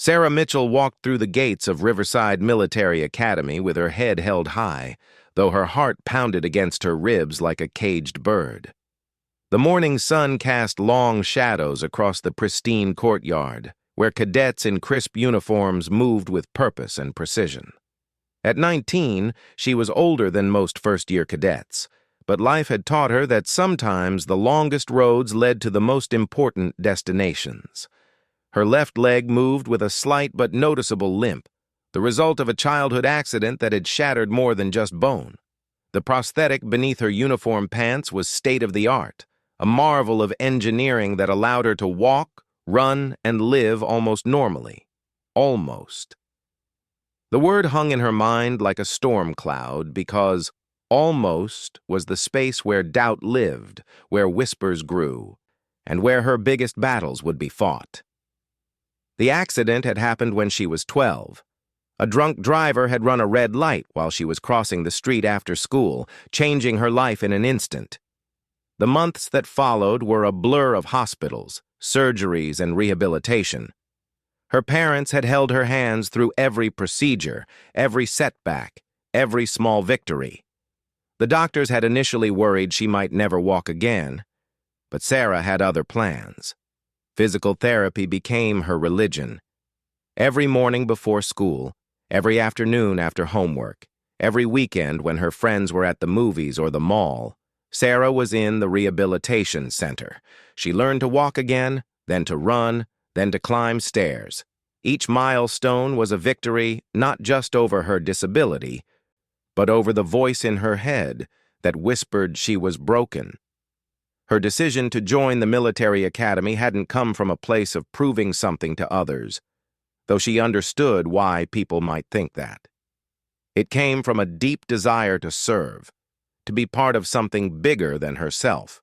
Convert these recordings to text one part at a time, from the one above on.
Sarah Mitchell walked through the gates of Riverside Military Academy with her head held high, though her heart pounded against her ribs like a caged bird. The morning sun cast long shadows across the pristine courtyard, where cadets in crisp uniforms moved with purpose and precision. At 19, she was older than most first-year cadets, but life had taught her that sometimes the longest roads led to the most important destinations. Her left leg moved with a slight but noticeable limp, the result of a childhood accident that had shattered more than just bone. The prosthetic beneath her uniform pants was state-of-the-art, a marvel of engineering that allowed her to walk, run, and live almost normally. Almost. The word hung in her mind like a storm cloud because almost was the space where doubt lived, where whispers grew, and where her biggest battles would be fought. The accident had happened when she was 12. A drunk driver had run a red light while she was crossing the street after school, changing her life in an instant. The months that followed were a blur of hospitals, surgeries, and rehabilitation. Her parents had held her hands through every procedure, every setback, every small victory. The doctors had initially worried she might never walk again, but Sarah had other plans. Physical therapy became her religion. Every morning before school, every afternoon after homework, every weekend when her friends were at the movies or the mall, Sarah was in the rehabilitation center. She learned to walk again, then to run, then to climb stairs. Each milestone was a victory not just over her disability, but over the voice in her head that whispered she was broken. Her decision to join the military academy hadn't come from a place of proving something to others, though she understood why people might think that. It came from a deep desire to serve, to be part of something bigger than herself.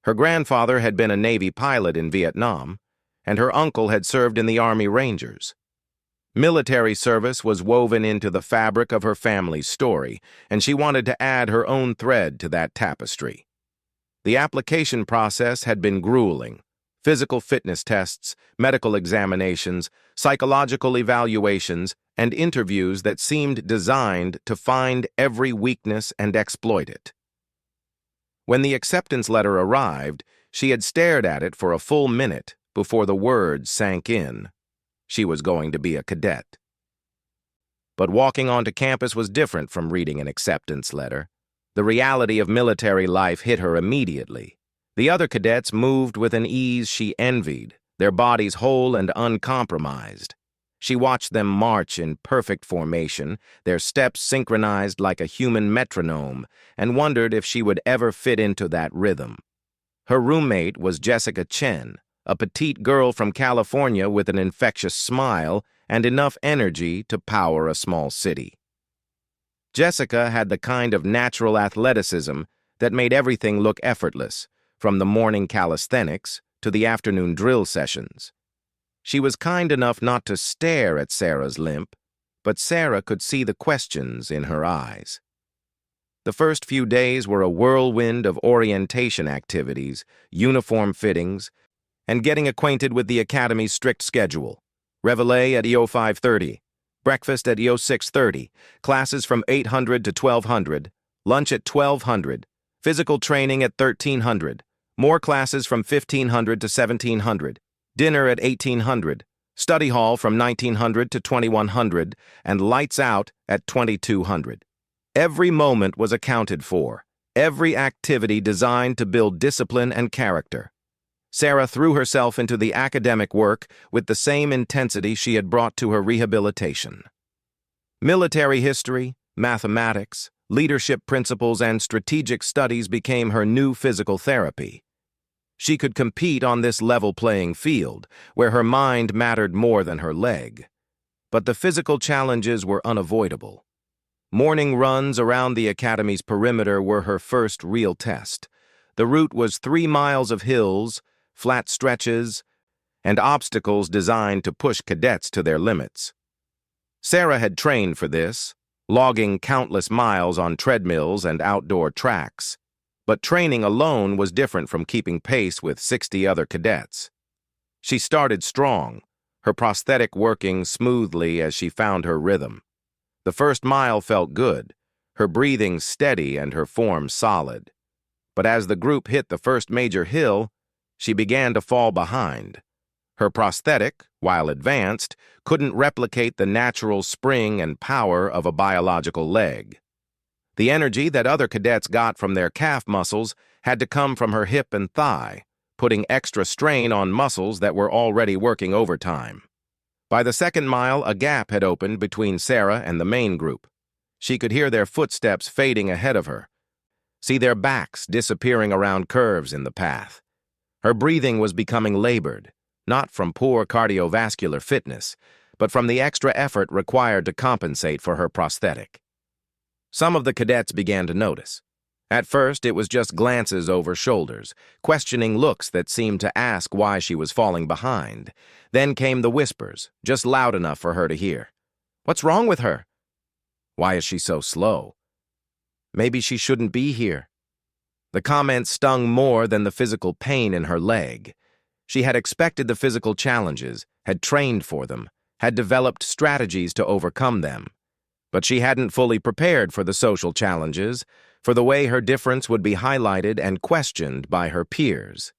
Her grandfather had been a Navy pilot in Vietnam, and her uncle had served in the Army Rangers. Military service was woven into the fabric of her family's story, and she wanted to add her own thread to that tapestry. The application process had been grueling. Physical fitness tests, medical examinations, psychological evaluations, and interviews that seemed designed to find every weakness and exploit it. When the acceptance letter arrived, she had stared at it for a full minute before the words sank in. She was going to be a cadet. But walking onto campus was different from reading an acceptance letter. The reality of military life hit her immediately. The other cadets moved with an ease she envied, their bodies whole and uncompromised. She watched them march in perfect formation, their steps synchronized like a human metronome, and wondered if she would ever fit into that rhythm. Her roommate was Jessica Chen, a petite girl from California with an infectious smile and enough energy to power a small city. Jessica had the kind of natural athleticism that made everything look effortless, from the morning calisthenics to the afternoon drill sessions. She was kind enough not to stare at Sarah's limp, but Sarah could see the questions in her eyes. The first few days were a whirlwind of orientation activities, uniform fittings, and getting acquainted with the academy's strict schedule. Reveille at EO 5:30, breakfast at EO 6:30, classes from 800 to 1200, lunch at 1200, physical training at 1300, more classes from 1500 to 1700, dinner at 1800, study hall from 1900 to 2100, and lights out at 2200. Every moment was accounted for, every activity designed to build discipline and character. Sarah threw herself into the academic work with the same intensity she had brought to her rehabilitation. Military history, mathematics, leadership principles, and strategic studies became her new physical therapy. She could compete on this level playing field, where her mind mattered more than her leg. But the physical challenges were unavoidable. Morning runs around the academy's perimeter were her first real test. The route was 3 miles of hills, flat stretches, and obstacles designed to push cadets to their limits. Sarah had trained for this, logging countless miles on treadmills and outdoor tracks. But training alone was different from keeping pace with 60 other cadets. She started strong, her prosthetic working smoothly as she found her rhythm. The first mile felt good, her breathing steady and her form solid. But as the group hit the first major hill, she began to fall behind. Her prosthetic, while advanced, couldn't replicate the natural spring and power of a biological leg. The energy that other cadets got from their calf muscles had to come from her hip and thigh, putting extra strain on muscles that were already working overtime. By the second mile, a gap had opened between Sarah and the main group. She could hear their footsteps fading ahead of her, see their backs disappearing around curves in the path. Her breathing was becoming labored, not from poor cardiovascular fitness, but from the extra effort required to compensate for her prosthetic. Some of the cadets began to notice. At first, it was just glances over shoulders, questioning looks that seemed to ask why she was falling behind. Then came the whispers, just loud enough for her to hear. "What's wrong with her? Why is she so slow? Maybe she shouldn't be here." The comments stung more than the physical pain in her leg. She had expected the physical challenges, had trained for them, had developed strategies to overcome them. But she hadn't fully prepared for the social challenges, for the way her difference would be highlighted and questioned by her peers.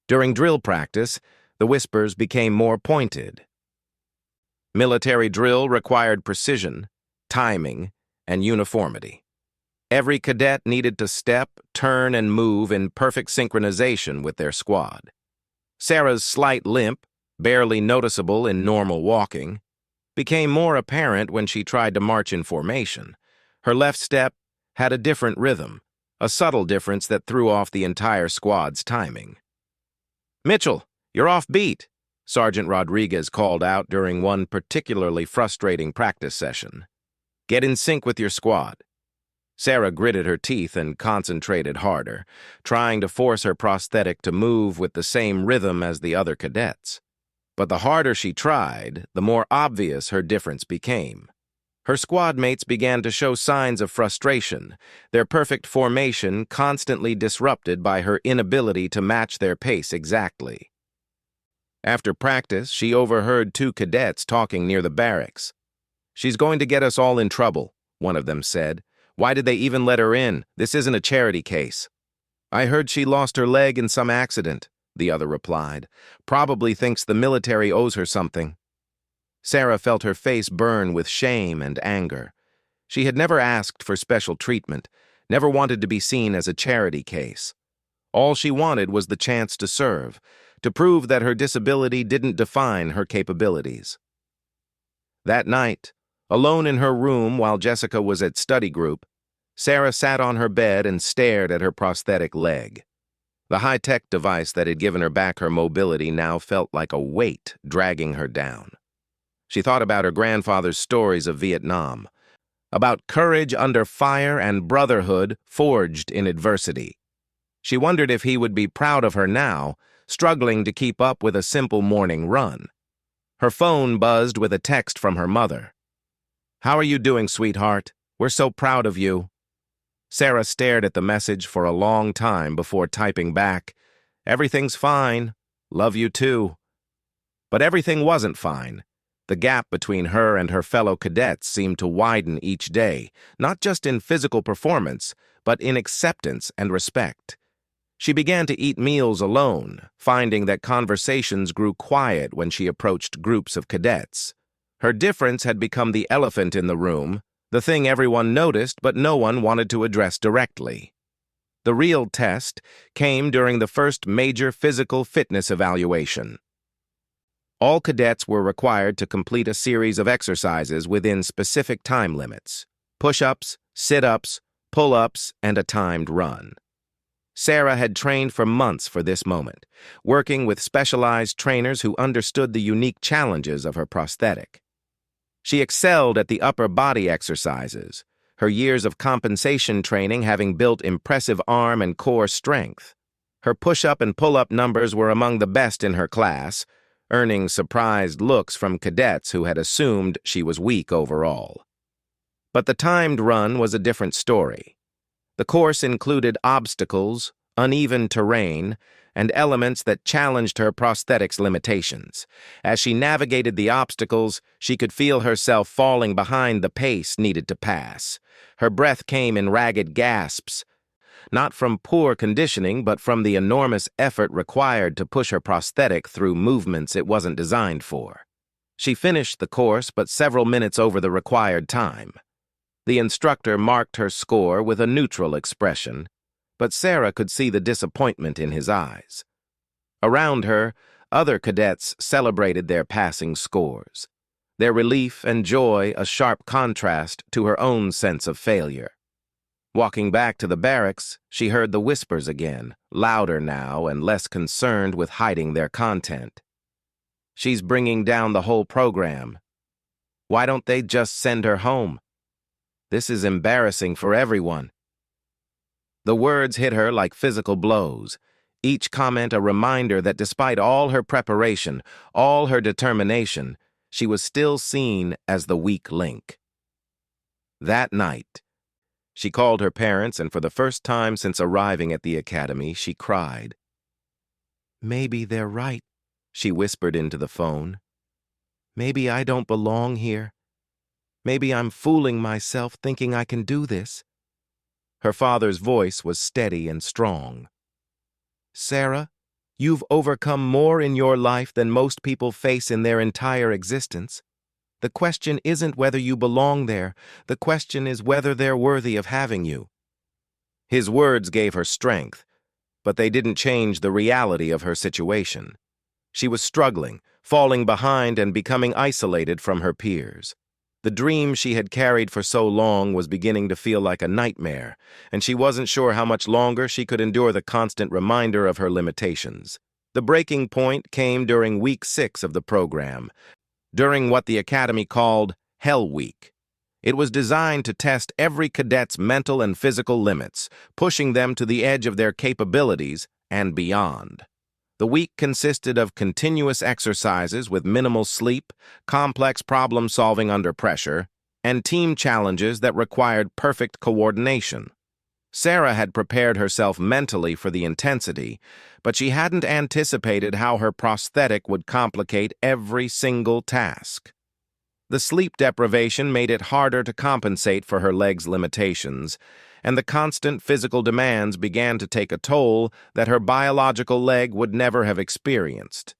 During drill practice, the whispers became more pointed. Military drill required precision, timing, and uniformity. Every cadet needed to step, turn, and move in perfect synchronization with their squad. Sarah's slight limp, barely noticeable in normal walking, became more apparent when she tried to march in formation. Her left step had a different rhythm, a subtle difference that threw off the entire squad's timing. "Mitchell, you're off beat," Sergeant Rodriguez called out during one particularly frustrating practice session. "Get in sync with your squad." Sarah gritted her teeth and concentrated harder, trying to force her prosthetic to move with the same rhythm as the other cadets. But the harder she tried, the more obvious her difference became. Her squad mates began to show signs of frustration, their perfect formation constantly disrupted by her inability to match their pace exactly. After practice, she overheard two cadets talking near the barracks. "She's going to get us all in trouble," one of them said. "Why did they even let her in? This isn't a charity case." "I heard she lost her leg in some accident," the other replied. "Probably thinks the military owes her something." Sarah felt her face burn with shame and anger. She had never asked for special treatment, never wanted to be seen as a charity case. All she wanted was the chance to serve, to prove that her disability didn't define her capabilities. That night, alone in her room while Jessica was at study group, Sarah sat on her bed and stared at her prosthetic leg. The high-tech device that had given her back her mobility now felt like a weight dragging her down. She thought about her grandfather's stories of Vietnam, about courage under fire and brotherhood forged in adversity. She wondered if he would be proud of her now, struggling to keep up with a simple morning run. Her phone buzzed with a text from her mother. "How are you doing, sweetheart? We're so proud of you." Sarah stared at the message for a long time before typing back, "Everything's fine. Love you too." But everything wasn't fine. The gap between her and her fellow cadets seemed to widen each day, not just in physical performance, but in acceptance and respect. She began to eat meals alone, finding that conversations grew quiet when she approached groups of cadets. Her difference had become the elephant in the room, the thing everyone noticed but no one wanted to address directly. The real test came during the first major physical fitness evaluation. All cadets were required to complete a series of exercises within specific time limits: push-ups, sit-ups, pull-ups, and a timed run. Sarah had trained for months for this moment, working with specialized trainers who understood the unique challenges of her prosthetic. She excelled at the upper body exercises, her years of compensation training having built impressive arm and core strength. Her push-up and pull-up numbers were among the best in her class, earning surprised looks from cadets who had assumed she was weak overall. But the timed run was a different story. The course included obstacles, uneven terrain, and elements that challenged her prosthetics limitations. As she navigated the obstacles, she could feel herself falling behind the pace needed to pass. Her breath came in ragged gasps, not from poor conditioning, but from the enormous effort required to push her prosthetic through movements it wasn't designed for. She finished the course, but several minutes over the required time. The instructor marked her score with a neutral expression, but Sarah could see the disappointment in his eyes. Around her, other cadets celebrated their passing scores, their relief and joy a sharp contrast to her own sense of failure. Walking back to the barracks, she heard the whispers again, louder now and less concerned with hiding their content. She's bringing down the whole program. Why don't they just send her home? This is embarrassing for everyone. The words hit her like physical blows, each comment a reminder that despite all her preparation, all her determination, she was still seen as the weak link. That night, she called her parents, and for the first time since arriving at the academy, she cried. "Maybe they're right," she whispered into the phone. "Maybe I don't belong here. Maybe I'm fooling myself thinking I can do this." Her father's voice was steady and strong. "Sarah, you've overcome more in your life than most people face in their entire existence. The question isn't whether you belong there. The question is whether they're worthy of having you." His words gave her strength, but they didn't change the reality of her situation. She was struggling, falling behind and becoming isolated from her peers. The dream she had carried for so long was beginning to feel like a nightmare, and she wasn't sure how much longer she could endure the constant reminder of her limitations. The breaking point came during week 6 of the program, during what the Academy called Hell Week. It was designed to test every cadet's mental and physical limits, pushing them to the edge of their capabilities and beyond. The week consisted of continuous exercises with minimal sleep, complex problem-solving under pressure, and team challenges that required perfect coordination. Sarah had prepared herself mentally for the intensity, but she hadn't anticipated how her prosthetic would complicate every single task. The sleep deprivation made it harder to compensate for her leg's limitations, and the constant physical demands began to take a toll that her biological leg would never have experienced.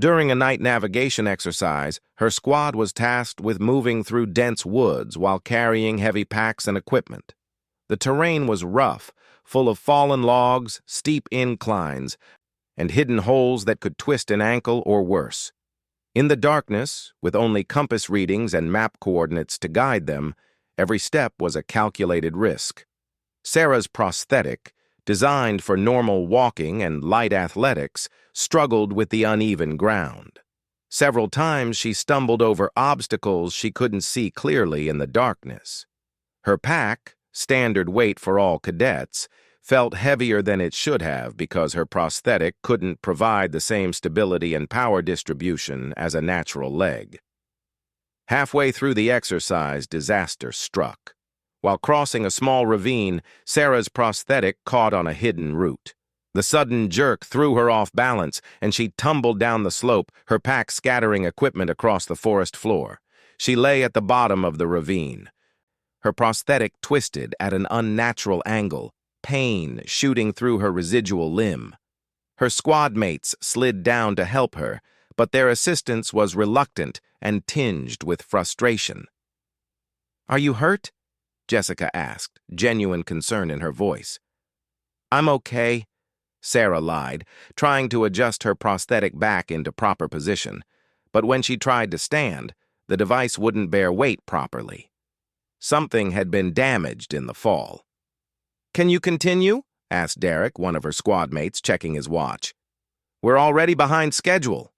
During a night navigation exercise, her squad was tasked with moving through dense woods while carrying heavy packs and equipment. The terrain was rough, full of fallen logs, steep inclines, and hidden holes that could twist an ankle or worse. In the darkness, with only compass readings and map coordinates to guide them, every step was a calculated risk. Sarah's prosthetic, designed for normal walking and light athletics, struggled with the uneven ground. Several times she stumbled over obstacles she couldn't see clearly in the darkness. Her pack, standard weight for all cadets, felt heavier than it should have because her prosthetic couldn't provide the same stability and power distribution as a natural leg. Halfway through the exercise, disaster struck. While crossing a small ravine, Sarah's prosthetic caught on a hidden root. The sudden jerk threw her off balance, and she tumbled down the slope, her pack scattering equipment across the forest floor. She lay at the bottom of the ravine. Her prosthetic twisted at an unnatural angle, pain shooting through her residual limb. Her squad mates slid down to help her, but their assistance was reluctant and tinged with frustration. "Are you hurt?" Jessica asked, genuine concern in her voice. "I'm okay," Sarah lied, trying to adjust her prosthetic back into proper position. But when she tried to stand, the device wouldn't bear weight properly. Something had been damaged in the fall. "Can you continue?" asked Derek, one of her squad mates, checking his watch. "We're already behind schedule."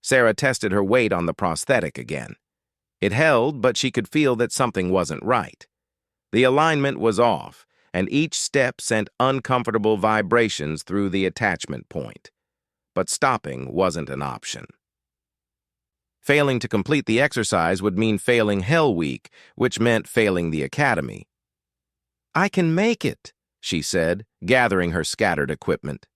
Sarah tested her weight on the prosthetic again. It held, but she could feel that something wasn't right. The alignment was off, and each step sent uncomfortable vibrations through the attachment point. But stopping wasn't an option. Failing to complete the exercise would mean failing Hell Week, which meant failing the academy. "I can make it," she said, gathering her scattered equipment.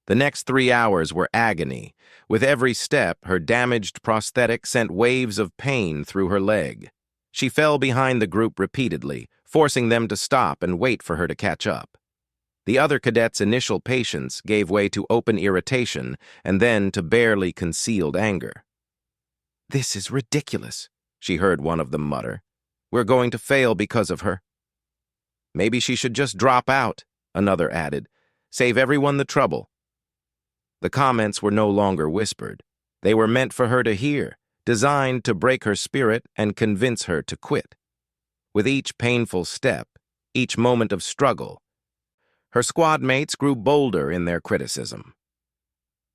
The next 3 hours were agony. With every step, her damaged prosthetic sent waves of pain through her leg. She fell behind the group repeatedly, forcing them to stop and wait for her to catch up. The other cadets' initial patience gave way to open irritation and then to barely concealed anger. "This is ridiculous," she heard one of them mutter. "We're going to fail because of her." "Maybe she should just drop out," another added. "Save everyone the trouble." The comments were no longer whispered. They were meant for her to hear, designed to break her spirit and convince her to quit. With each painful step, each moment of struggle, her squad mates grew bolder in their criticism.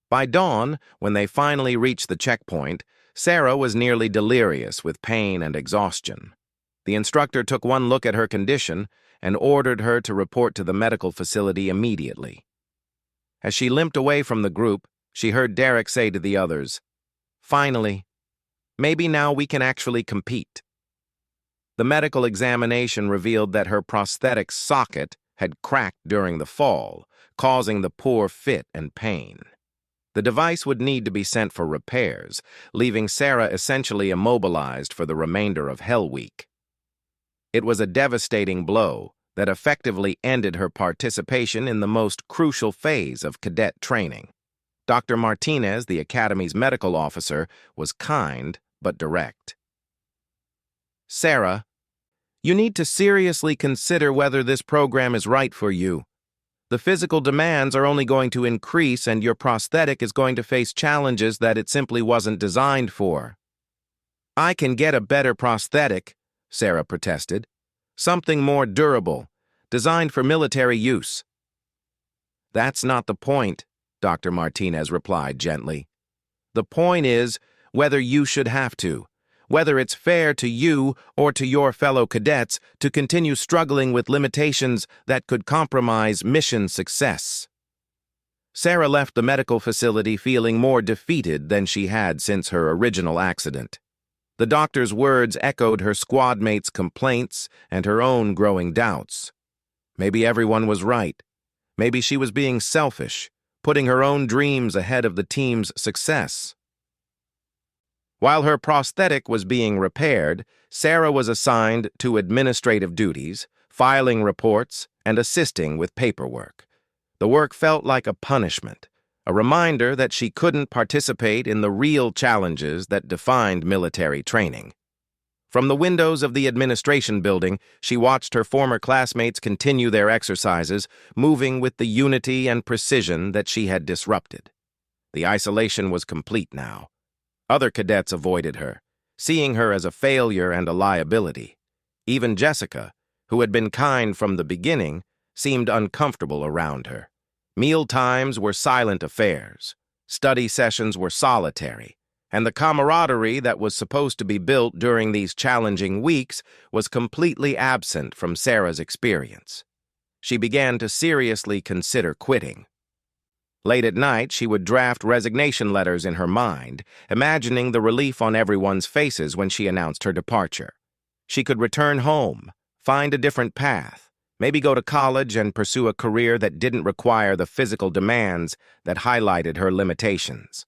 By dawn, when they finally reached the checkpoint, Sarah was nearly delirious with pain and exhaustion. The instructor took one look at her condition and ordered her to report to the medical facility immediately. As she limped away from the group, she heard Derek say to the others, "Finally, maybe now we can actually compete." The medical examination revealed that her prosthetic socket had cracked during the fall, causing the poor fit and pain. The device would need to be sent for repairs, leaving Sarah essentially immobilized for the remainder of Hell Week. It was a devastating blow that effectively ended her participation in the most crucial phase of cadet training. Dr. Martinez, the Academy's medical officer, was kind but direct. "Sarah, you need to seriously consider whether this program is right for you. The physical demands are only going to increase, and your prosthetic is going to face challenges that it simply wasn't designed for." "I can get a better prosthetic," Sarah protested. "Something more durable, designed for military use." "That's not the point," Dr. Martinez replied gently. "The point is whether you should have to, whether it's fair to you or to your fellow cadets to continue struggling with limitations that could compromise mission success." Sarah left the medical facility feeling more defeated than she had since her original accident. The doctor's words echoed her squad mates' complaints and her own growing doubts. Maybe everyone was right. Maybe she was being selfish, putting her own dreams ahead of the team's success. While her prosthetic was being repaired, Sarah was assigned to administrative duties, filing reports, and assisting with paperwork. The work felt like a punishment, a reminder that she couldn't participate in the real challenges that defined military training. From the windows of the administration building, she watched her former classmates continue their exercises, moving with the unity and precision that she had disrupted. The isolation was complete now. Other cadets avoided her, seeing her as a failure and a liability. Even Jessica, who had been kind from the beginning, seemed uncomfortable around her. Meal times were silent affairs. Study sessions were solitary. And the camaraderie that was supposed to be built during these challenging weeks was completely absent from Sarah's experience. She began to seriously consider quitting. Late at night, she would draft resignation letters in her mind, imagining the relief on everyone's faces when she announced her departure. She could return home, find a different path, maybe go to college and pursue a career that didn't require the physical demands that highlighted her limitations.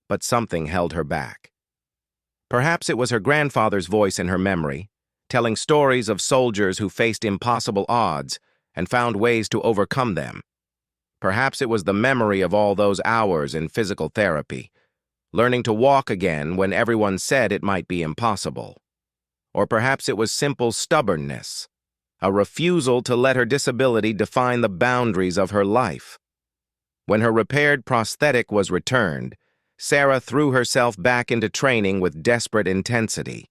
But something held her back. Perhaps it was her grandfather's voice in her memory, telling stories of soldiers who faced impossible odds and found ways to overcome them. Perhaps it was the memory of all those hours in physical therapy, learning to walk again when everyone said it might be impossible. Or perhaps it was simple stubbornness, a refusal to let her disability define the boundaries of her life. When her repaired prosthetic was returned, Sarah threw herself back into training with desperate intensity.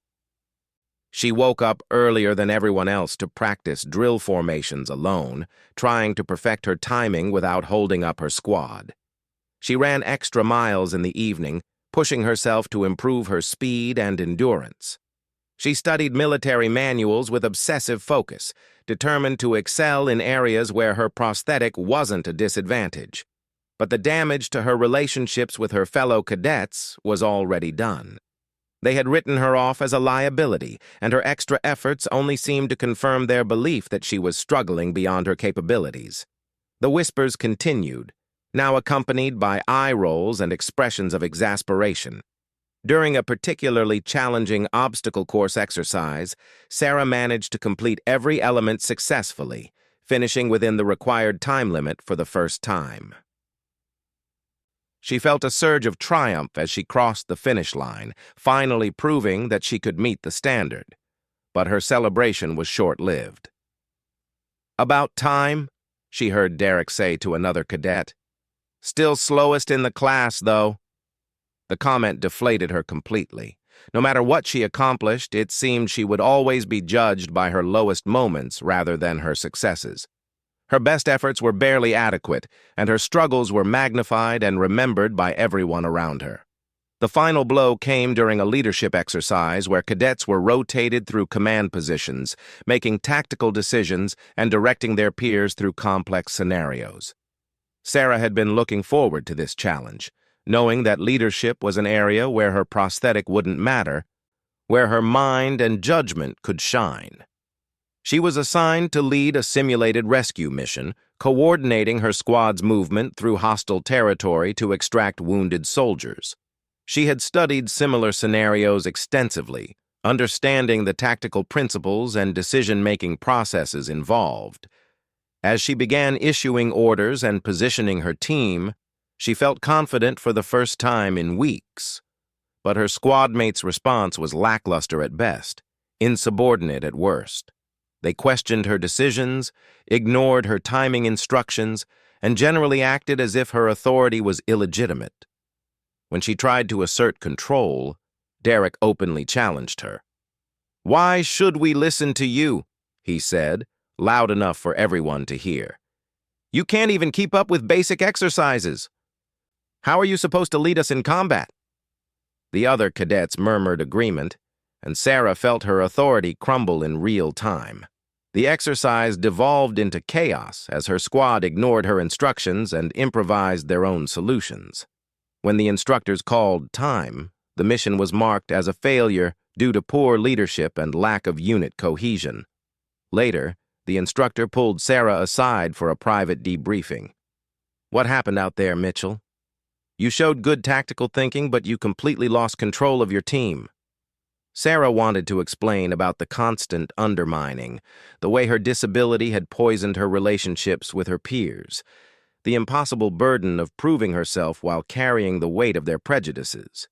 She woke up earlier than everyone else to practice drill formations alone, trying to perfect her timing without holding up her squad. She ran extra miles in the evening, pushing herself to improve her speed and endurance. She studied military manuals with obsessive focus, determined to excel in areas where her prosthetic wasn't a disadvantage. But the damage to her relationships with her fellow cadets was already done. They had written her off as a liability, and her extra efforts only seemed to confirm their belief that she was struggling beyond her capabilities. The whispers continued, now accompanied by eye rolls and expressions of exasperation. During a particularly challenging obstacle course exercise, Sarah managed to complete every element successfully, finishing within the required time limit for the first time. She felt a surge of triumph as she crossed the finish line, finally proving that she could meet the standard. But her celebration was short-lived. "About time," she heard Derek say to another cadet. "Still slowest in the class, though." The comment deflated her completely. No matter what she accomplished, it seemed she would always be judged by her lowest moments rather than her successes. Her best efforts were barely adequate, and her struggles were magnified and remembered by everyone around her. The final blow came during a leadership exercise where cadets were rotated through command positions, making tactical decisions and directing their peers through complex scenarios. Sarah had been looking forward to this challenge, knowing that leadership was an area where her prosthetic wouldn't matter, where her mind and judgment could shine. She was assigned to lead a simulated rescue mission, coordinating her squad's movement through hostile territory to extract wounded soldiers. She had studied similar scenarios extensively, understanding the tactical principles and decision-making processes involved. As she began issuing orders and positioning her team, she felt confident for the first time in weeks. But her squad mates' response was lackluster at best, insubordinate at worst. They questioned her decisions, ignored her timing instructions, and generally acted as if her authority was illegitimate. When she tried to assert control, Derek openly challenged her. "Why should we listen to you?" he said, loud enough for everyone to hear. "You can't even keep up with basic exercises. How are you supposed to lead us in combat?" The other cadets murmured agreement, and Sarah felt her authority crumble in real time. The exercise devolved into chaos as her squad ignored her instructions and improvised their own solutions. When the instructors called time, the mission was marked as a failure due to poor leadership and lack of unit cohesion. Later, the instructor pulled Sarah aside for a private debriefing. "What happened out there, Mitchell? You showed good tactical thinking, but you completely lost control of your team." Sarah wanted to explain about the constant undermining, the way her disability had poisoned her relationships with her peers, the impossible burden of proving herself while carrying the weight of their prejudices.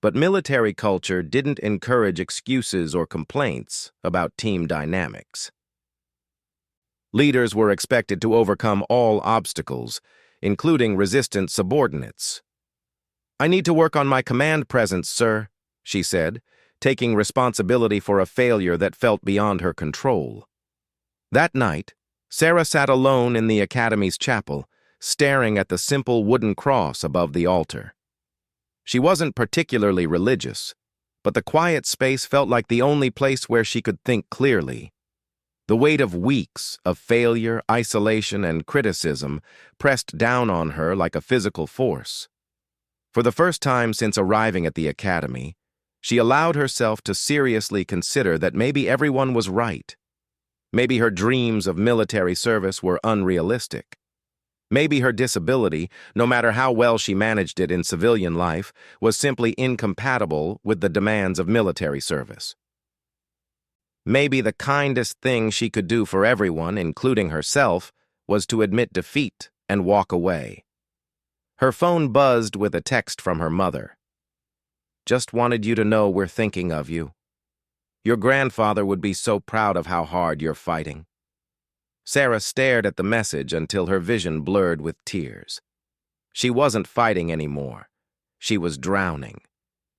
But military culture didn't encourage excuses or complaints about team dynamics. Leaders were expected to overcome all obstacles, including resistant subordinates. "I need to work on my command presence, sir," she said, taking responsibility for a failure that felt beyond her control. That night, Sarah sat alone in the Academy's chapel, staring at the simple wooden cross above the altar. She wasn't particularly religious, but the quiet space felt like the only place where she could think clearly. The weight of weeks of failure, isolation, and criticism pressed down on her like a physical force. For the first time since arriving at the Academy, she allowed herself to seriously consider that maybe everyone was right. Maybe her dreams of military service were unrealistic. Maybe her disability, no matter how well she managed it in civilian life, was simply incompatible with the demands of military service. Maybe the kindest thing she could do for everyone, including herself, was to admit defeat and walk away. Her phone buzzed with a text from her mother. "Just wanted you to know we're thinking of you. Your grandfather would be so proud of how hard you're fighting." Sarah stared at the message until her vision blurred with tears. She wasn't fighting anymore. She was drowning.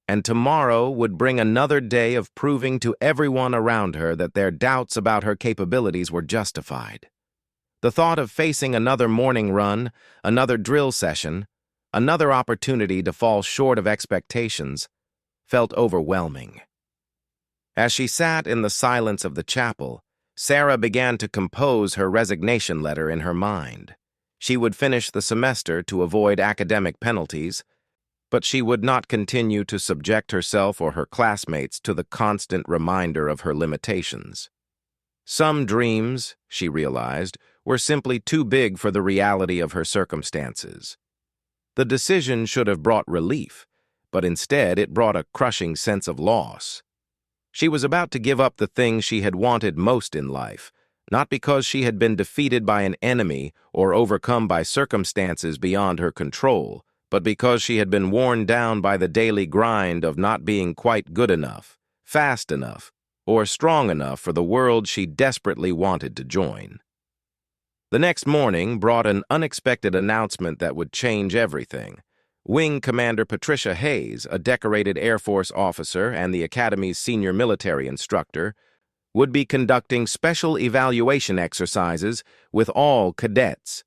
And tomorrow would bring another day of proving to everyone around her that their doubts about her capabilities were justified. The thought of facing another morning run, another drill session, another opportunity to fall short of expectations, felt overwhelming. As she sat in the silence of the chapel, Sarah began to compose her resignation letter in her mind. She would finish the semester to avoid academic penalties, but she would not continue to subject herself or her classmates to the constant reminder of her limitations. Some dreams, she realized, were simply too big for the reality of her circumstances. The decision should have brought relief, but instead it brought a crushing sense of loss. She was about to give up the thing she had wanted most in life, not because she had been defeated by an enemy or overcome by circumstances beyond her control, but because she had been worn down by the daily grind of not being quite good enough, fast enough, or strong enough for the world she desperately wanted to join. The next morning brought an unexpected announcement that would change everything. Wing Commander Patricia Hayes, a decorated Air Force officer and the Academy's senior military instructor, would be conducting special evaluation exercises with all cadets.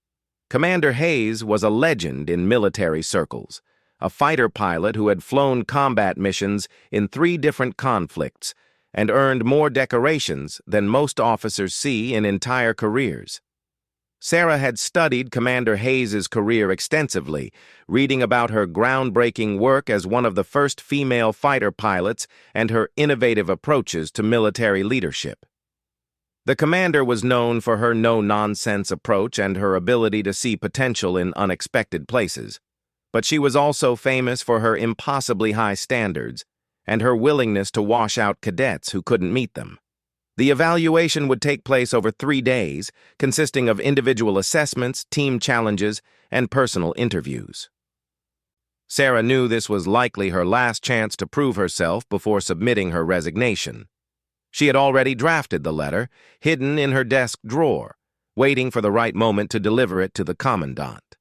Commander Hayes was a legend in military circles, a fighter pilot who had flown combat missions in 3 different conflicts and earned more decorations than most officers see in entire careers. Sarah had studied Commander Hayes' career extensively, reading about her groundbreaking work as one of the first female fighter pilots and her innovative approaches to military leadership. The commander was known for her no-nonsense approach and her ability to see potential in unexpected places, but she was also famous for her impossibly high standards and her willingness to wash out cadets who couldn't meet them. The evaluation would take place over 3 days, consisting of individual assessments, team challenges, and personal interviews. Sarah knew this was likely her last chance to prove herself before submitting her resignation. She had already drafted the letter, hidden in her desk drawer, waiting for the right moment to deliver it to the commandant.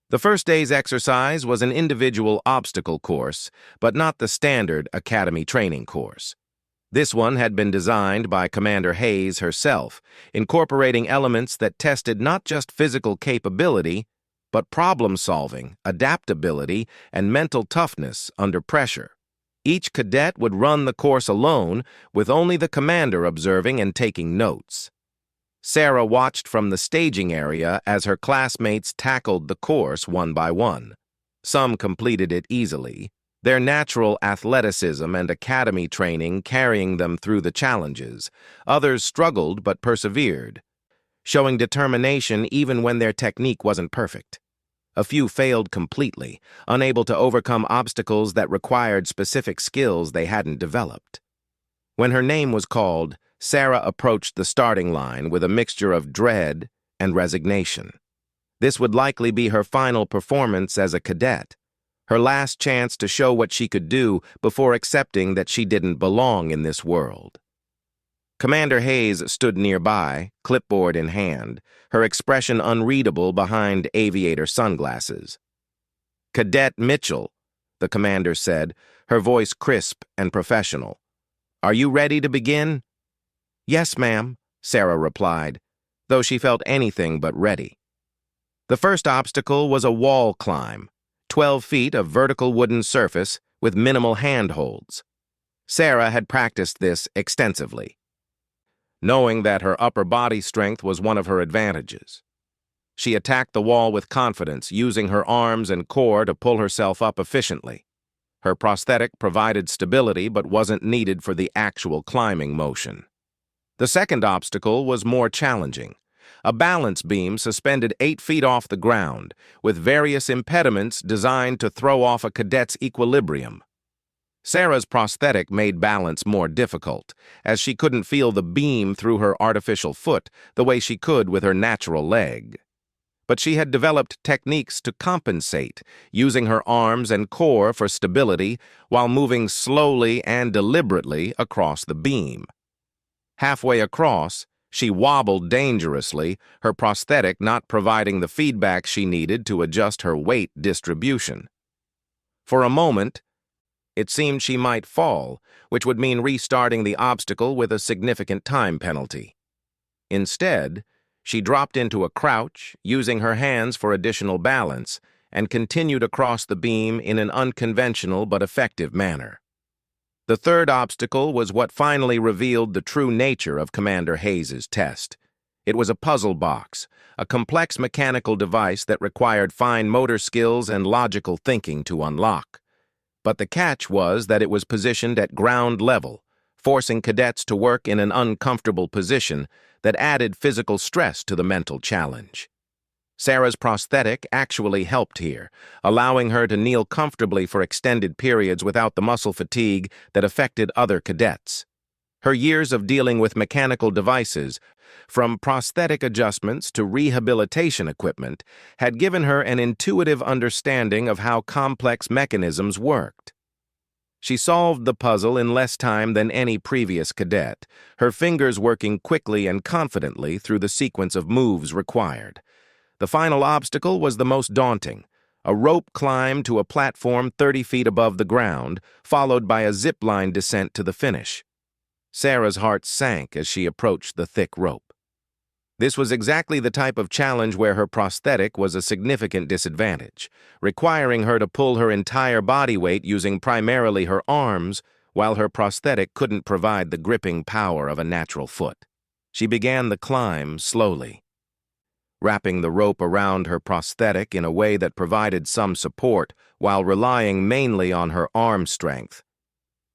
The first day's exercise was an individual obstacle course, but not the standard academy training course. This one had been designed by Commander Hayes herself, incorporating elements that tested not just physical capability, but problem-solving, adaptability, and mental toughness under pressure. Each cadet would run the course alone, with only the commander observing and taking notes. Sarah watched from the staging area as her classmates tackled the course one by one. Some completed it easily, their natural athleticism and academy training carrying them through the challenges. Others struggled but persevered, showing determination even when their technique wasn't perfect. A few failed completely, unable to overcome obstacles that required specific skills they hadn't developed. When her name was called, Sarah approached the starting line with a mixture of dread and resignation. This would likely be her final performance as a cadet, her last chance to show what she could do before accepting that she didn't belong in this world. Commander Hayes stood nearby, clipboard in hand, her expression unreadable behind aviator sunglasses. "Cadet Mitchell," the commander said, her voice crisp and professional. "Are you ready to begin?" "Yes, ma'am," Sarah replied, though she felt anything but ready. The first obstacle was a wall climb, 12 feet of vertical wooden surface with minimal handholds. Sarah had practiced this extensively, knowing that her upper body strength was one of her advantages. She attacked the wall with confidence, using her arms and core to pull herself up efficiently. Her prosthetic provided stability but wasn't needed for the actual climbing motion. The second obstacle was more challenging. A balance beam suspended 8 feet off the ground, with various impediments designed to throw off a cadet's equilibrium. Sarah's prosthetic made balance more difficult, as she couldn't feel the beam through her artificial foot the way she could with her natural leg. But she had developed techniques to compensate, using her arms and core for stability while moving slowly and deliberately across the beam. Halfway across, she wobbled dangerously, her prosthetic not providing the feedback she needed to adjust her weight distribution. For a moment, it seemed she might fall, which would mean restarting the obstacle with a significant time penalty. Instead, she dropped into a crouch, using her hands for additional balance, and continued across the beam in an unconventional but effective manner. The third obstacle was what finally revealed the true nature of Commander Hayes' test. It was a puzzle box, a complex mechanical device that required fine motor skills and logical thinking to unlock. But the catch was that it was positioned at ground level, forcing cadets to work in an uncomfortable position that added physical stress to the mental challenge. Sarah's prosthetic actually helped here, allowing her to kneel comfortably for extended periods without the muscle fatigue that affected other cadets. Her years of dealing with mechanical devices, from prosthetic adjustments to rehabilitation equipment, had given her an intuitive understanding of how complex mechanisms worked. She solved the puzzle in less time than any previous cadet, her fingers working quickly and confidently through the sequence of moves required. The final obstacle was the most daunting, a rope climb to a platform 30 feet above the ground, followed by a zip-line descent to the finish. Sarah's heart sank as she approached the thick rope. This was exactly the type of challenge where her prosthetic was a significant disadvantage, requiring her to pull her entire body weight using primarily her arms, while her prosthetic couldn't provide the gripping power of a natural foot. She began the climb slowly, wrapping the rope around her prosthetic in a way that provided some support while relying mainly on her arm strength.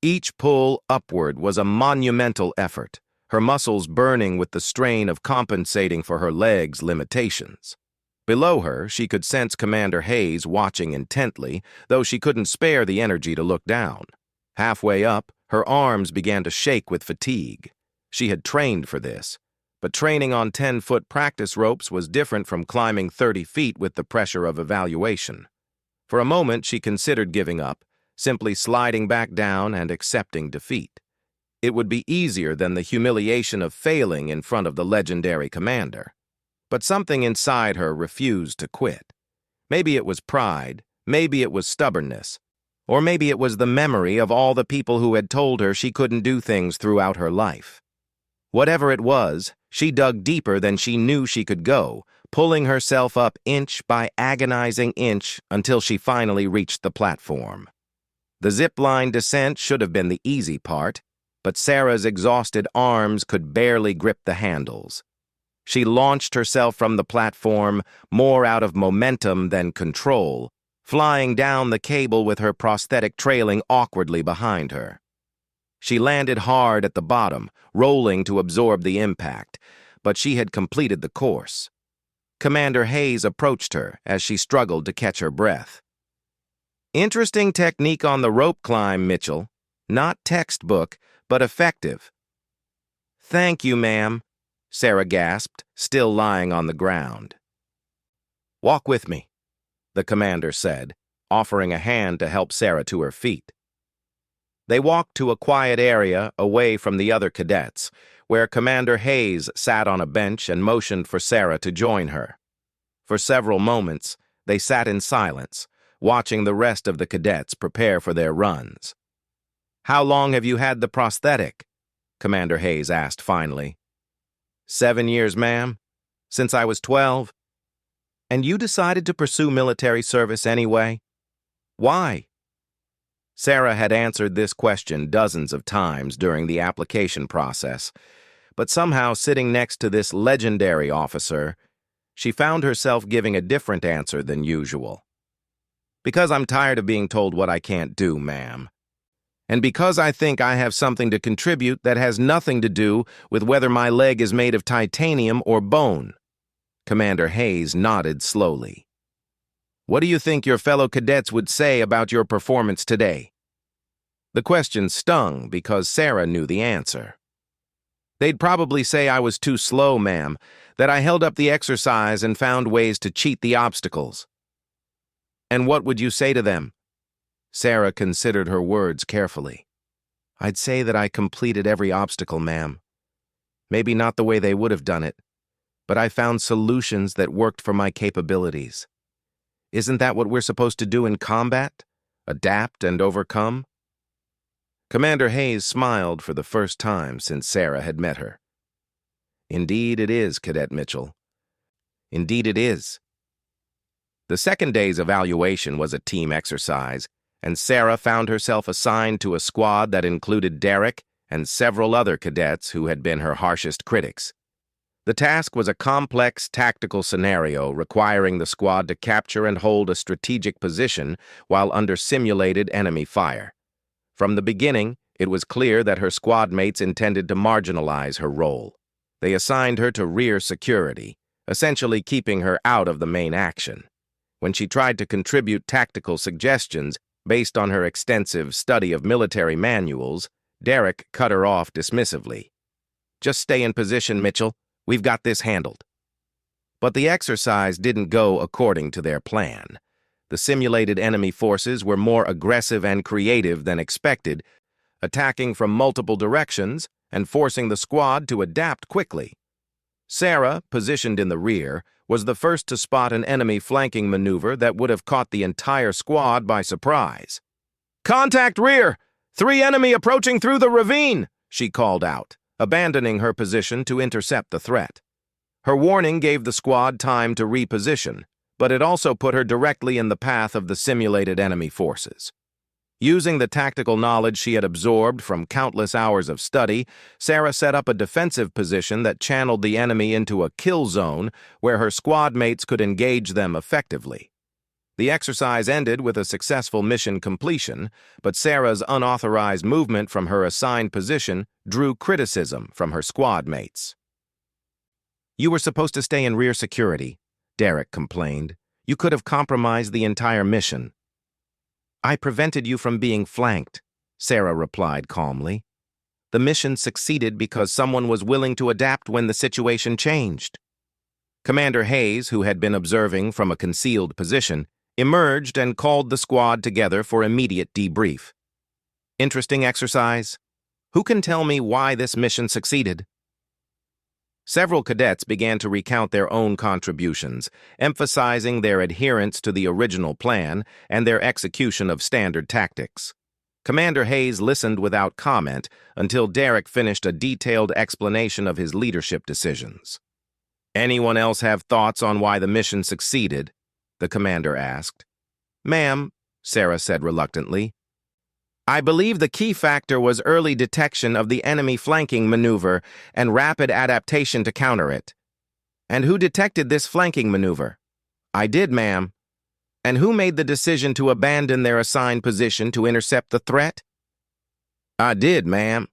Each pull upward was a monumental effort, her muscles burning with the strain of compensating for her legs' limitations. Below her, she could sense Commander Hayes watching intently, though she couldn't spare the energy to look down. Halfway up, her arms began to shake with fatigue. She had trained for this, but training on 10-foot practice ropes was different from climbing 30 feet with the pressure of evaluation. For a moment, she considered giving up, simply sliding back down and accepting defeat. It would be easier than the humiliation of failing in front of the legendary commander. But something inside her refused to quit. Maybe it was pride, maybe it was stubbornness, or maybe it was the memory of all the people who had told her she couldn't do things throughout her life. Whatever it was, she dug deeper than she knew she could go, pulling herself up inch by agonizing inch until she finally reached the platform. The zip-line descent should have been the easy part, but Sarah's exhausted arms could barely grip the handles. She launched herself from the platform, more out of momentum than control, flying down the cable with her prosthetic trailing awkwardly behind her. She landed hard at the bottom, rolling to absorb the impact, but she had completed the course. Commander Hayes approached her as she struggled to catch her breath. "Interesting technique on the rope climb, Mitchell. Not textbook, but effective." "Thank you, ma'am," Sarah gasped, still lying on the ground. "Walk with me," the commander said, offering a hand to help Sarah to her feet. They walked to a quiet area away from the other cadets, where Commander Hayes sat on a bench and motioned for Sarah to join her. For several moments, they sat in silence, watching the rest of the cadets prepare for their runs. "How long have you had the prosthetic?" Commander Hayes asked finally. 7 years, ma'am. Since I was 12. "And you decided to pursue military service anyway? Why?" Sarah had answered this question dozens of times during the application process, but somehow sitting next to this legendary officer, she found herself giving a different answer than usual. "Because I'm tired of being told what I can't do, ma'am. And because I think I have something to contribute that has nothing to do with whether my leg is made of titanium or bone." Commander Hayes nodded slowly. "What do you think your fellow cadets would say about your performance today?" The question stung because Sarah knew the answer. "They'd probably say I was too slow, ma'am, that I held up the exercise and found ways to cheat the obstacles." "And what would you say to them?" Sarah considered her words carefully. "I'd say that I completed every obstacle, ma'am. Maybe not the way they would have done it, but I found solutions that worked for my capabilities. Isn't that what we're supposed to do in combat? Adapt and overcome?" Commander Hayes smiled for the first time since Sarah had met her. "Indeed it is, Cadet Mitchell. Indeed it is." The second day's evaluation was a team exercise, and Sarah found herself assigned to a squad that included Derek and several other cadets who had been her harshest critics. The task was a complex tactical scenario requiring the squad to capture and hold a strategic position while under simulated enemy fire. From the beginning, it was clear that her squad mates intended to marginalize her role. They assigned her to rear security, essentially keeping her out of the main action. When she tried to contribute tactical suggestions based on her extensive study of military manuals, Derek cut her off dismissively. "Just stay in position, Mitchell. We've got this handled." But the exercise didn't go according to their plan. The simulated enemy forces were more aggressive and creative than expected, attacking from multiple directions and forcing the squad to adapt quickly. Sarah, positioned in the rear, was the first to spot an enemy flanking maneuver that would have caught the entire squad by surprise. "Contact rear! 3 enemy approaching through the ravine!" she called out, abandoning her position to intercept the threat. Her warning gave the squad time to reposition, but it also put her directly in the path of the simulated enemy forces. Using the tactical knowledge she had absorbed from countless hours of study, Sarah set up a defensive position that channeled the enemy into a kill zone where her squad mates could engage them effectively. The exercise ended with a successful mission completion, but Sarah's unauthorized movement from her assigned position drew criticism from her squad mates. "You were supposed to stay in rear security," Derek complained. "You could have compromised the entire mission." "I prevented you from being flanked," Sarah replied calmly. "The mission succeeded because someone was willing to adapt when the situation changed." Commander Hayes, who had been observing from a concealed position, emerged and called the squad together for immediate debrief. "Interesting exercise. Who can tell me why this mission succeeded?" Several cadets began to recount their own contributions, emphasizing their adherence to the original plan and their execution of standard tactics. Commander Hayes listened without comment until Derek finished a detailed explanation of his leadership decisions. "Anyone else have thoughts on why the mission succeeded?" the commander asked. "Ma'am," Sarah said reluctantly, "I believe the key factor was early detection of the enemy flanking maneuver and rapid adaptation to counter it." "And who detected this flanking maneuver?" "I did, ma'am." "And who made the decision to abandon their assigned position to intercept the threat?" "I did, ma'am."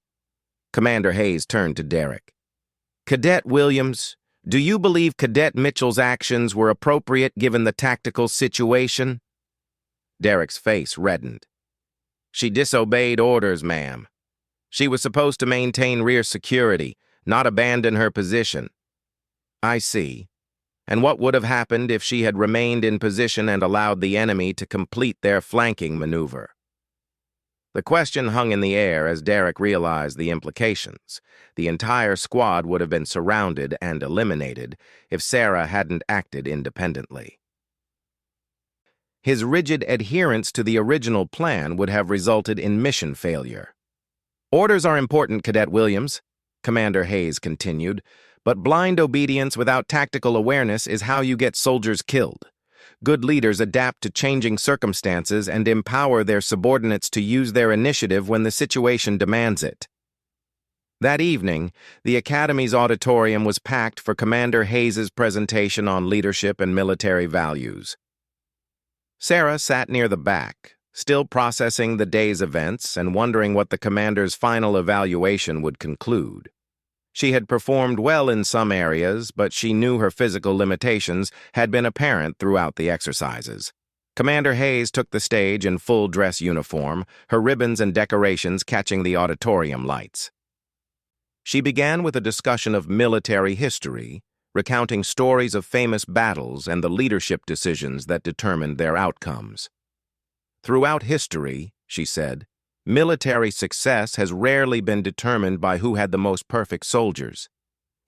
Commander Hayes turned to Derek. "Cadet Williams, do you believe Cadet Mitchell's actions were appropriate given the tactical situation?" Derek's face reddened. "She disobeyed orders, ma'am. She was supposed to maintain rear security, not abandon her position." "I see. And what would have happened if she had remained in position and allowed the enemy to complete their flanking maneuver?" The question hung in the air as Derek realized the implications. The entire squad would have been surrounded and eliminated if Sarah hadn't acted independently. His rigid adherence to the original plan would have resulted in mission failure. "Orders are important, Cadet Williams," Commander Hayes continued, "but blind obedience without tactical awareness is how you get soldiers killed. Good leaders adapt to changing circumstances and empower their subordinates to use their initiative when the situation demands it." That evening, the Academy's auditorium was packed for Commander Hayes's presentation on leadership and military values. Sarah sat near the back, still processing the day's events and wondering what the commander's final evaluation would conclude. She had performed well in some areas, but she knew her physical limitations had been apparent throughout the exercises. Commander Hayes took the stage in full dress uniform, her ribbons and decorations catching the auditorium lights. She began with a discussion of military history, recounting stories of famous battles and the leadership decisions that determined their outcomes. "Throughout history," she said, "military success has rarely been determined by who had the most perfect soldiers.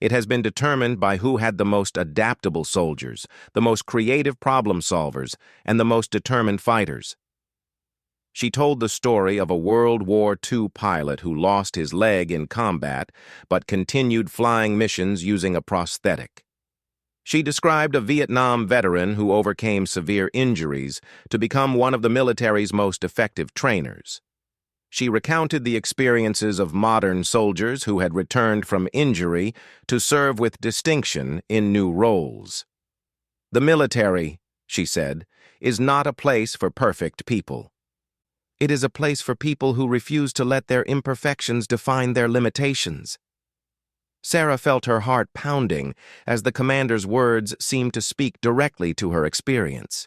It has been determined by who had the most adaptable soldiers, the most creative problem solvers, and the most determined fighters." She told the story of a World War II pilot who lost his leg in combat but continued flying missions using a prosthetic. She described a Vietnam veteran who overcame severe injuries to become one of the military's most effective trainers. She recounted the experiences of modern soldiers who had returned from injury to serve with distinction in new roles. "The military," she said, "is not a place for perfect people. It is a place for people who refuse to let their imperfections define their limitations." Sarah felt her heart pounding as the commander's words seemed to speak directly to her experience.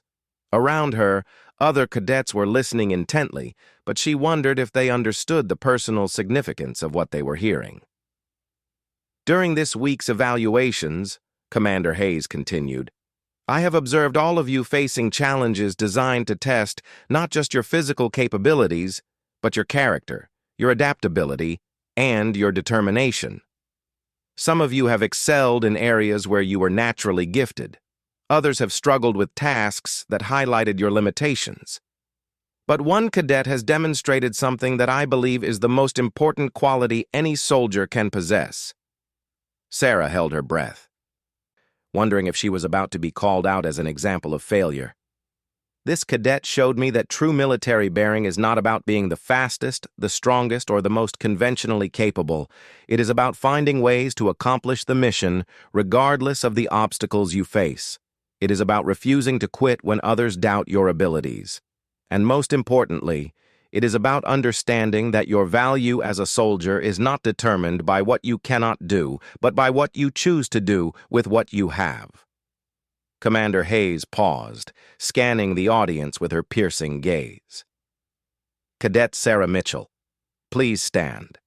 Around her, other cadets were listening intently, but she wondered if they understood the personal significance of what they were hearing. During this week's evaluations, Commander Hayes continued, I have observed all of you facing challenges designed to test not just your physical capabilities, but your character, your adaptability, and your determination. Some of you have excelled in areas where you were naturally gifted. Others have struggled with tasks that highlighted your limitations. But one cadet has demonstrated something that I believe is the most important quality any soldier can possess. Sarah held her breath, wondering if she was about to be called out as an example of failure. This cadet showed me that true military bearing is not about being the fastest, the strongest, or the most conventionally capable. It is about finding ways to accomplish the mission, regardless of the obstacles you face. It is about refusing to quit when others doubt your abilities. And most importantly, it is about understanding that your value as a soldier is not determined by what you cannot do, but by what you choose to do with what you have. Commander Hayes paused, scanning the audience with her piercing gaze. Cadet Sarah Mitchell, please stand.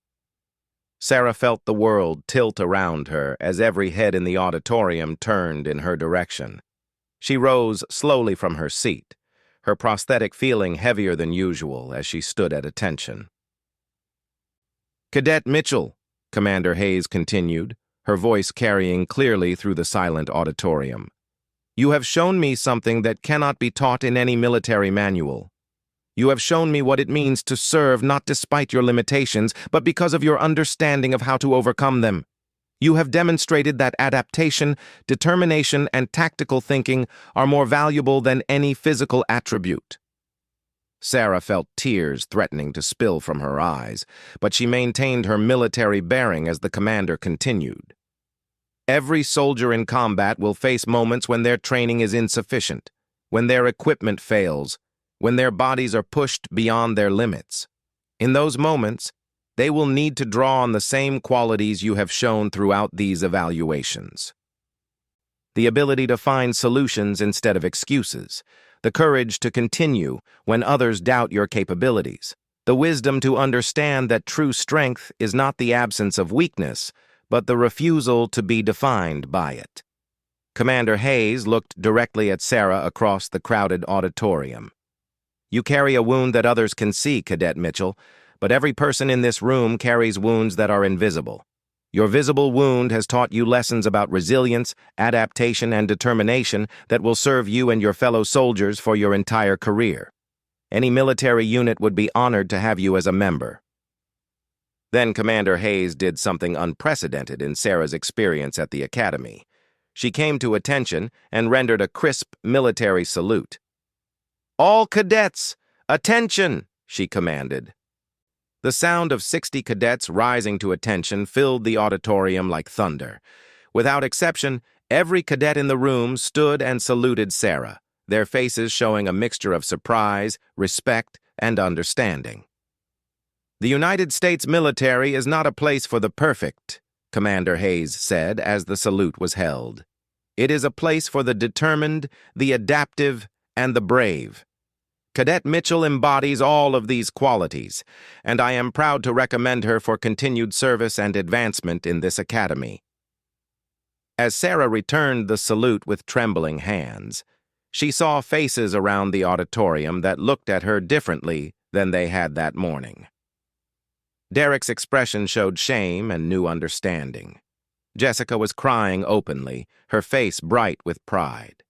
Sarah felt the world tilt around her as every head in the auditorium turned in her direction. She rose slowly from her seat, her prosthetic feeling heavier than usual as she stood at attention. Cadet Mitchell, Commander Hayes continued, her voice carrying clearly through the silent auditorium. You have shown me something that cannot be taught in any military manual. You have shown me what it means to serve not despite your limitations, but because of your understanding of how to overcome them. You have demonstrated that adaptation, determination, and tactical thinking are more valuable than any physical attribute. Sarah felt tears threatening to spill from her eyes, but she maintained her military bearing as the commander continued. Every soldier in combat will face moments when their training is insufficient, when their equipment fails, when their bodies are pushed beyond their limits. In those moments, they will need to draw on the same qualities you have shown throughout these evaluations. The ability to find solutions instead of excuses, the courage to continue when others doubt your capabilities, the wisdom to understand that true strength is not the absence of weakness, but the refusal to be defined by it. Commander Hayes looked directly at Sarah across the crowded auditorium. You carry a wound that others can see, Cadet Mitchell, but every person in this room carries wounds that are invisible. Your visible wound has taught you lessons about resilience, adaptation, and determination that will serve you and your fellow soldiers for your entire career. Any military unit would be honored to have you as a member. Then Commander Hayes did something unprecedented in Sarah's experience at the academy. She came to attention and rendered a crisp military salute. All cadets, attention, she commanded. The sound of 60 cadets rising to attention filled the auditorium like thunder. Without exception, every cadet in the room stood and saluted Sarah, their faces showing a mixture of surprise, respect, and understanding. The United States military is not a place for the perfect, Commander Hayes said as the salute was held. It is a place for the determined, the adaptive, and the brave. Cadet Mitchell embodies all of these qualities, and I am proud to recommend her for continued service and advancement in this academy. As Sarah returned the salute with trembling hands, she saw faces around the auditorium that looked at her differently than they had that morning. Derek's expression showed shame and new understanding. Jessica was crying openly, her face bright with pride.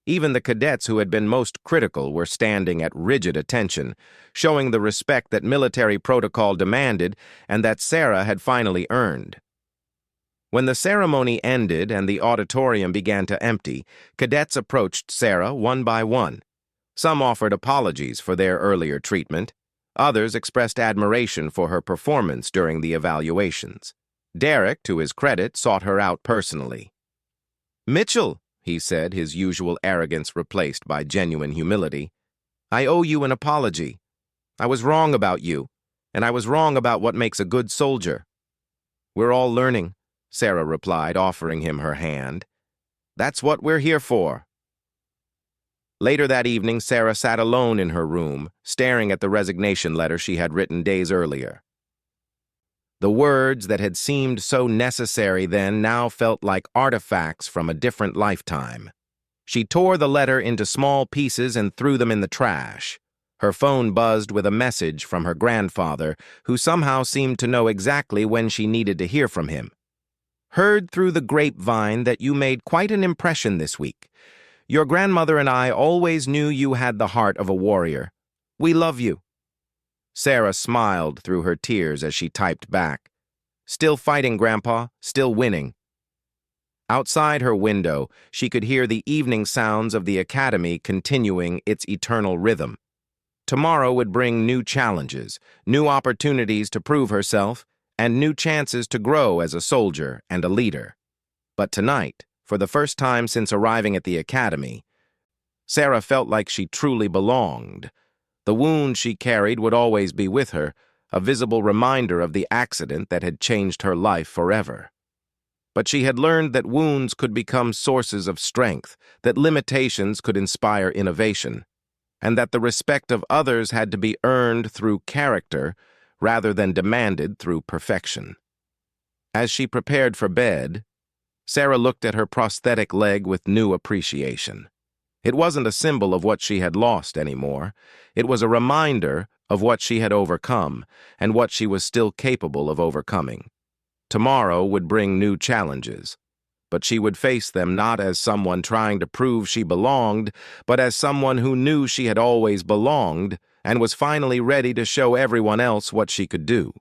Even the cadets who had been most critical were standing at rigid attention, showing the respect that military protocol demanded and that Sarah had finally earned. When the ceremony ended and the auditorium began to empty, cadets approached Sarah one by one. Some offered apologies for their earlier treatment. Others expressed admiration for her performance during the evaluations. Derek, to his credit, sought her out personally. "Mitchell," he said, his usual arrogance replaced by genuine humility, "I owe you an apology. I was wrong about you, and I was wrong about what makes a good soldier." We're all learning, Sarah replied, offering him her hand. That's what we're here for. Later that evening, Sarah sat alone in her room, staring at the resignation letter she had written days earlier. The words that had seemed so necessary then now felt like artifacts from a different lifetime. She tore the letter into small pieces and threw them in the trash. Her phone buzzed with a message from her grandfather, who somehow seemed to know exactly when she needed to hear from him. Heard through the grapevine that you made quite an impression this week. Your grandmother and I always knew you had the heart of a warrior. We love you. Sarah smiled through her tears as she typed back. Still fighting, Grandpa, still winning. Outside her window, she could hear the evening sounds of the academy continuing its eternal rhythm. Tomorrow would bring new challenges, new opportunities to prove herself, and new chances to grow as a soldier and a leader. But tonight, for the first time since arriving at the academy, Sarah felt like she truly belonged. The wound she carried would always be with her, a visible reminder of the accident that had changed her life forever. But she had learned that wounds could become sources of strength, that limitations could inspire innovation, and that the respect of others had to be earned through character rather than demanded through perfection. As she prepared for bed, Sarah looked at her prosthetic leg with new appreciation. It wasn't a symbol of what she had lost anymore. It was a reminder of what she had overcome and what she was still capable of overcoming. Tomorrow would bring new challenges, but she would face them not as someone trying to prove she belonged, but as someone who knew she had always belonged and was finally ready to show everyone else what she could do.